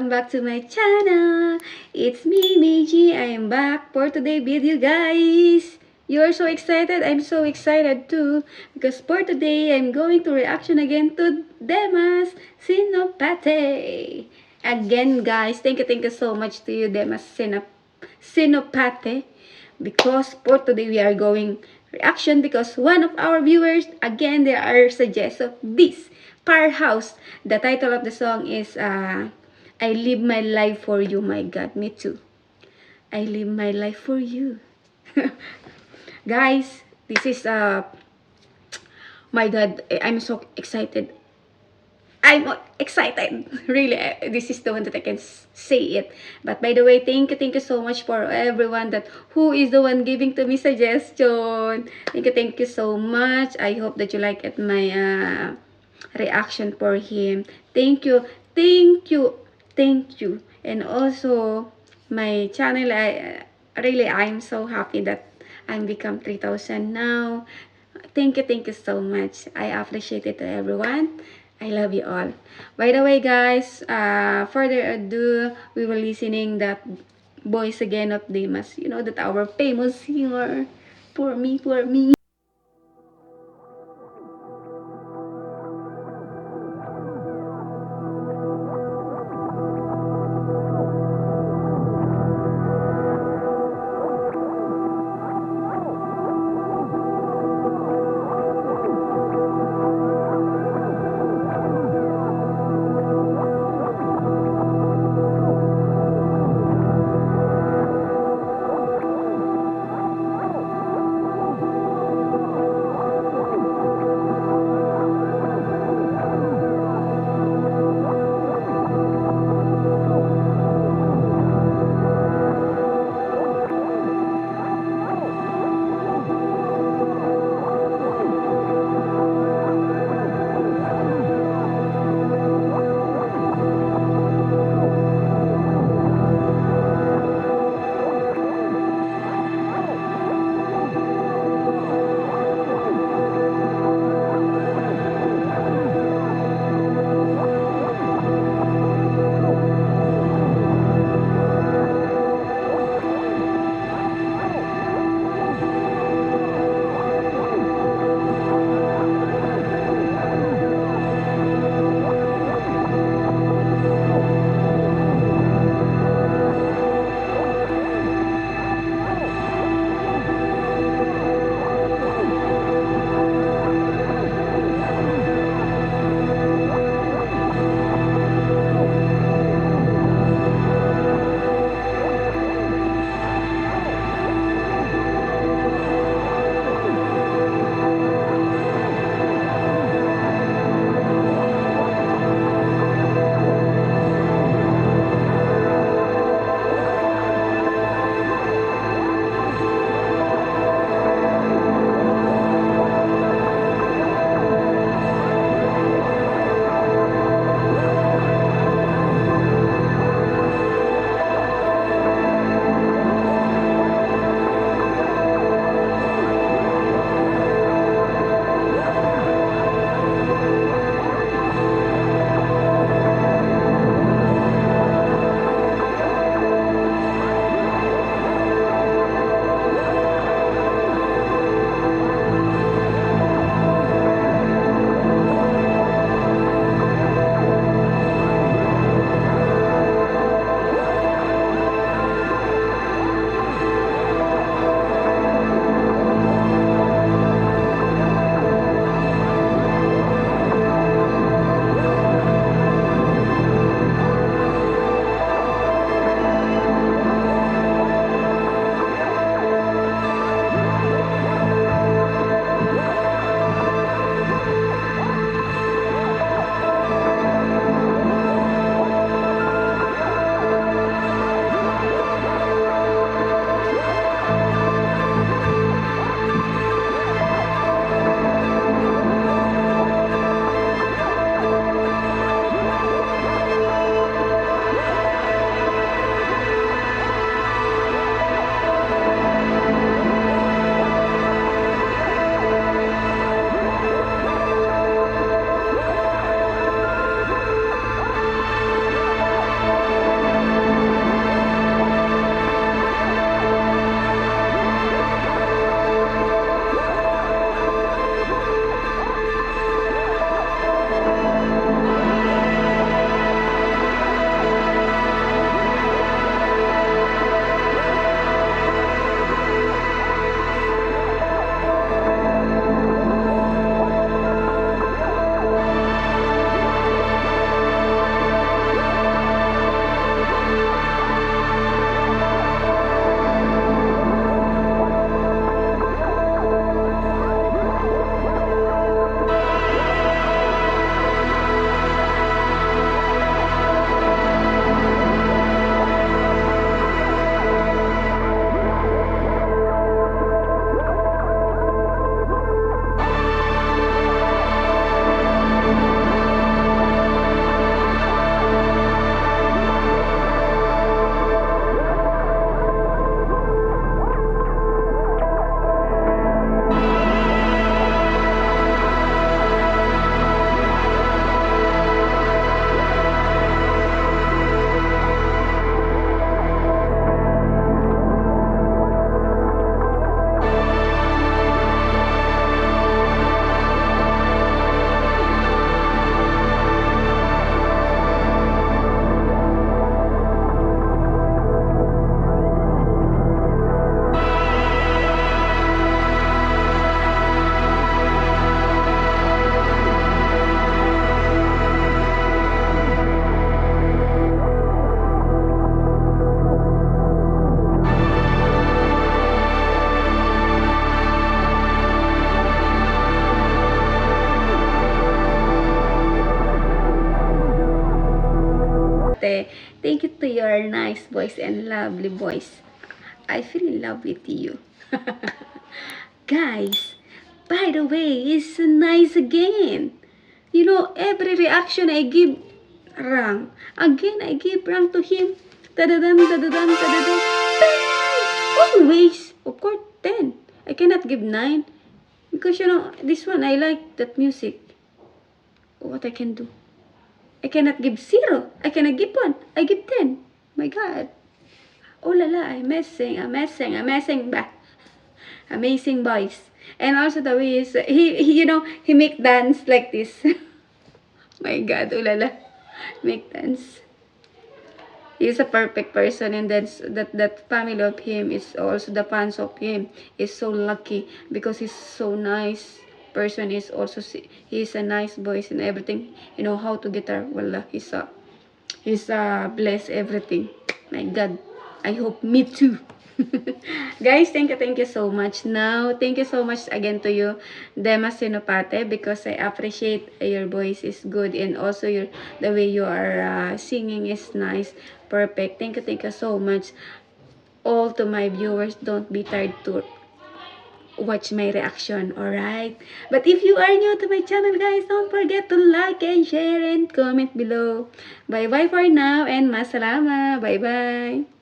welcome back to my channel. It's me, Meiji. I am back for today's video, guys. You're so excited. I'm so excited too because for today I'm going to reaction again to Demas Sinopate. Again, guys, thank you so much to you, Demas Sinopate, because for today we are going reaction because one of our viewers, again, there are suggests of this powerhouse. The title of the song is I live my life for you. My God, me too. I live my life for you. Guys, this is my God, I'm so excited. I'm excited. Really, this is the one that I can say it. But by the way, thank you so much for everyone that who is the one giving to me suggestion. Thank you so much. I hope that you like it, my reaction for him. Thank you, thank you, thank you. And also, my channel, I'm so happy that I'm become 3,000 now. Thank you so much. I appreciate it to everyone. I love you all. By the way, guys, further ado, we will listening that Voice Again of Demas. You know that our famous singer. For me, for me. to your nice voice and lovely voice. I feel in love with you. Guys, by the way, he's nice again. You know, every reaction I give wrong. Again, I give wrong to him. Tadadam, tadadam, tadadam. 10! Always. Of course, 10. I cannot give 9. Because, you know, this one, I like that music. What I can do? I cannot give 0. I cannot give 1. I give 10. My God. Oh la la, amazing ba? Amazing voice. And also the way he you know, he make dance like this. My God, oh la la. Make dance. He's a perfect person, and that family of him is also the fans of him is so lucky because he's so nice person. Is also he's a nice voice and everything. You know how to guitar. Wala, he's bless everything. My God, I hope me too. Guys, thank you so much. Now, thank you so much again to you, Dema Sinopate, because I appreciate your voice is good, and also the way you are singing is nice, perfect. Thank you so much. All to my viewers, don't be tired to watch my reaction, alright? But if you are new to my channel, guys, don't forget to like and share and comment below. Bye bye for now, and masalama. Bye bye.